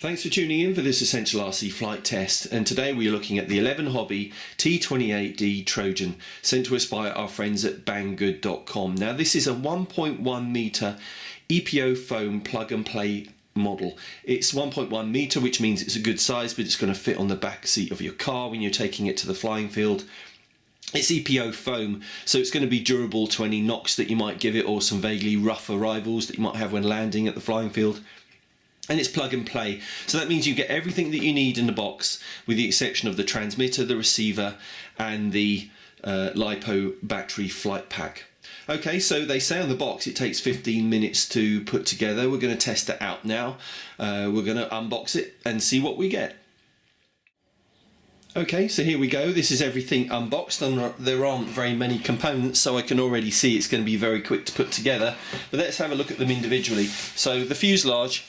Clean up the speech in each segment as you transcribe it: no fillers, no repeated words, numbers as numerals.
Thanks for tuning in for this Essential RC flight test, and today we are looking at the 11 Hobby T-28D Trojan sent to us by our friends at banggood.com. Now this is a 1.1 metre EPO foam plug and play model. It's 1.1 metre, which means it's a good size, but it's going to fit on the back seat of your car when you're taking it to the flying field. It's EPO foam, so it's going to be durable to any knocks that you might give it, or some vaguely rough arrivals that you might have when landing at the flying field. And it's plug and play, so that means you get everything that you need in the box, with the exception of the transmitter, the receiver, and the LiPo battery flight pack. Okay, so they say on the box it takes 15 minutes to put together. We're going to test it out now. We're going to unbox it and see what we get. Okay, so here we go. This is everything unboxed, and there aren't very many components, so I can already see it's going to be very quick to put together. But let's have a look at them individually. So the fuselage,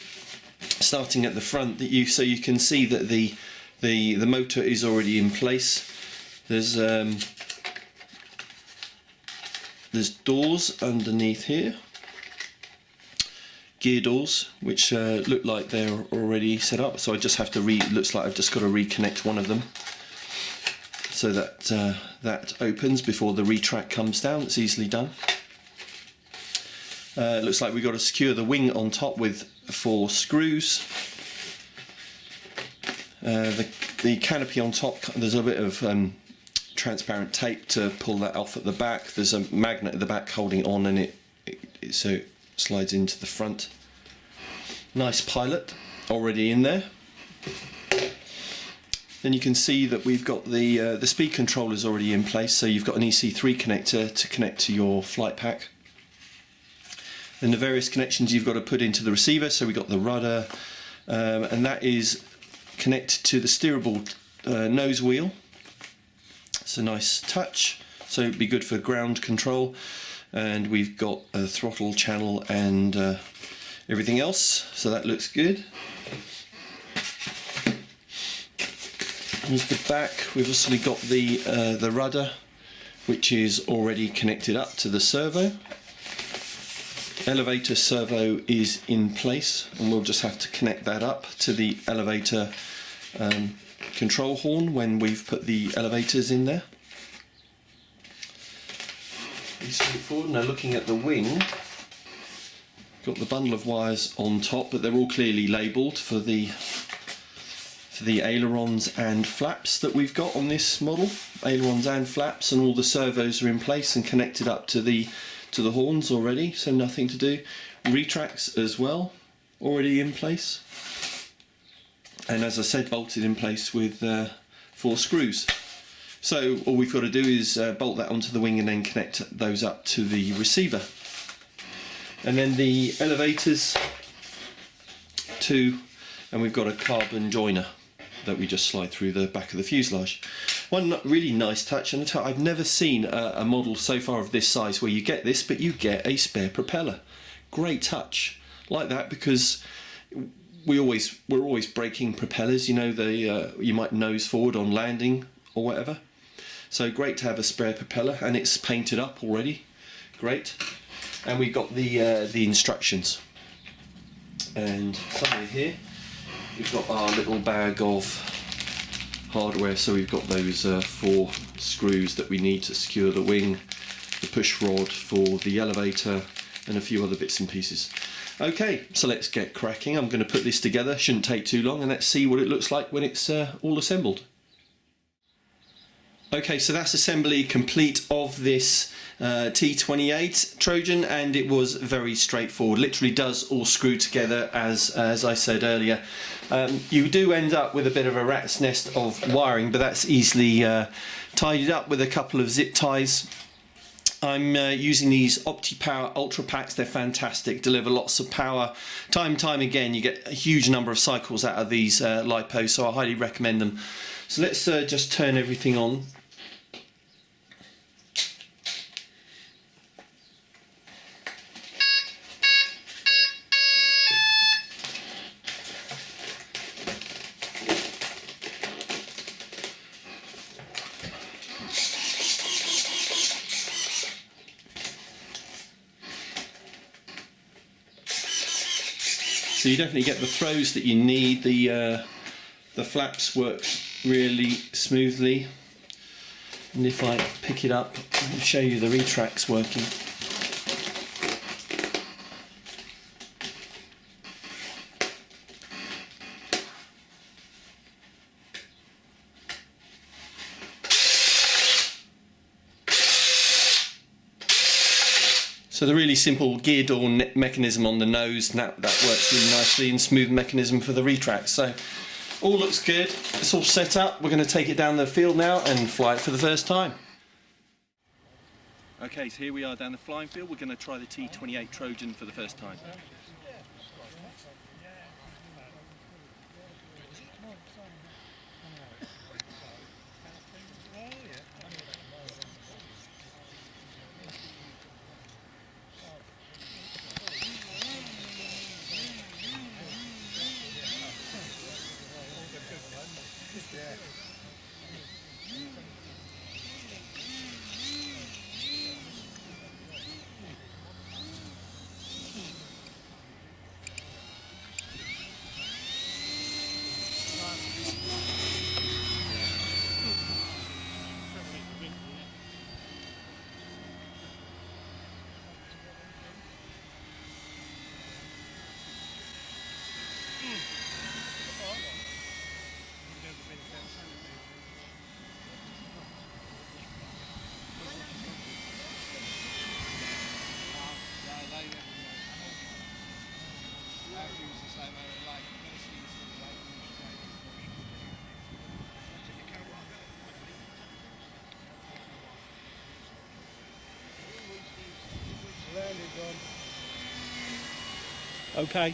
starting at the front, so you can see that the motor is already in place. There's doors underneath here, gear doors, which look like they're already set up. So I just have to looks like I've just got to reconnect one of them, so that that opens before the retract comes down. It's easily done. It looks like we've got to secure the wing on top with 4 screws. The canopy on top, there's a bit of transparent tape to pull that off at the back. There's a magnet at the back holding on, and so it slides into the front. Nice pilot already in there. Then you can see that we've got the speed controllers already in place, so you've got an EC3 connector to connect to your flight pack. Then the various connections you've got to put into the receiver. So we've got the rudder, and that is connected to the steerable nose wheel. It's a nice touch, so it'd be good for ground control. And we've got a throttle channel and everything else, so that looks good. Here's the back. We've also got the rudder, which is already connected up to the servo. Elevator servo is in place, and we'll just have to connect that up to the elevator control horn when we've put the elevators in there. Pretty straightforward. Now looking at the wing, got the bundle of wires on top, but they're all clearly labelled for the ailerons and flaps that we've got on this model. Ailerons and flaps, and all the servos are in place and connected up to the horns already, so nothing to do. Retracts as well, already in place, and as I said, bolted in place with 4 screws. So all we've got to do is bolt that onto the wing and then connect those up to the receiver. And then the elevators and we've got a carbon joiner that we just slide through the back of the fuselage. One really nice touch, and I've never seen a model so far of this size where you get this, but you get a spare propeller. Great touch, like that, because we're always breaking propellers. You know, you might nose forward on landing or whatever. So great to have a spare propeller, and it's painted up already. Great, and we've got the instructions, and somewhere here we've got our little bag of hardware. So we've got those 4 screws that we need to secure the wing, the push rod for the elevator, and a few other bits and pieces. Okay, so let's get cracking. I'm going to put this together, shouldn't take too long, and let's see what it looks like when it's all assembled. Okay, so that's assembly complete of this T-28 Trojan, and it was very straightforward. Literally does all screw together as I said earlier. You do end up with a bit of a rat's nest of wiring, but that's easily tidied up with a couple of zip ties. I'm using these OptiPower Ultra Packs. They're fantastic, deliver lots of power. Time and time again, you get a huge number of cycles out of these LiPos, so I highly recommend them. So let's just turn everything on. So you definitely get the throws that you need. The flaps work really smoothly. And if I pick it up, I'll show you the retracts working. So the really simple gear door mechanism on the nose, that works really nicely, and smooth mechanism for the retracts. So all looks good, it's all set up. We're going to take it down the field now and fly it for the first time. Okay, so here we are down the flying field. We're going to try the T-28 Trojan for the first time. Okay.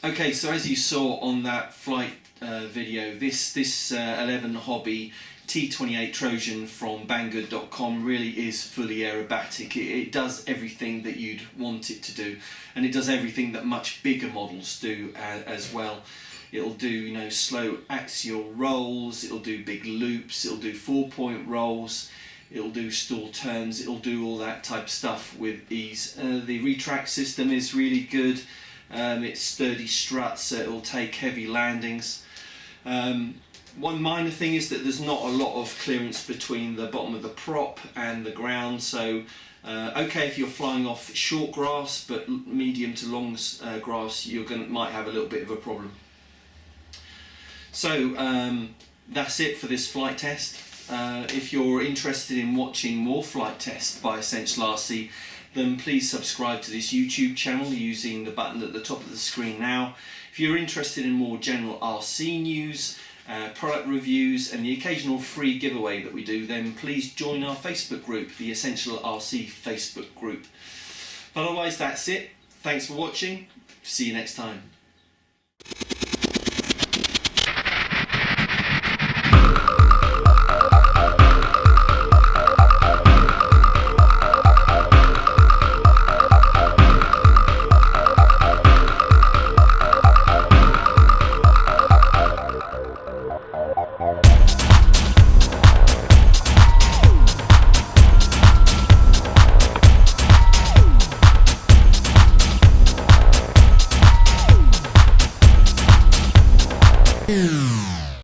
Okay, so as you saw on that flight video, this 11 Hobby T-28 Trojan from banggood.com really is fully aerobatic. It does everything that you'd want it to do, and it does everything that much bigger models do as well. It'll do, you know, slow axial rolls, it'll do big loops, it'll do 4-point rolls, it'll do stall turns, it'll do all that type of stuff with ease. The retract system is really good. It's sturdy struts, so it'll take heavy landings. One minor thing is that there's not a lot of clearance between the bottom of the prop and the ground, so okay if you're flying off short grass, but medium to long grass might have a little bit of a problem. So that's it for this flight test. If you're interested in watching more flight tests by Essential RC, then please subscribe to this YouTube channel using the button at the top of the screen now. If you're interested in more general RC news, product reviews and the occasional free giveaway that we do, then please join our Facebook group, the Essential RC Facebook group. But otherwise that's it. Thanks for watching. See you next time. Yeah.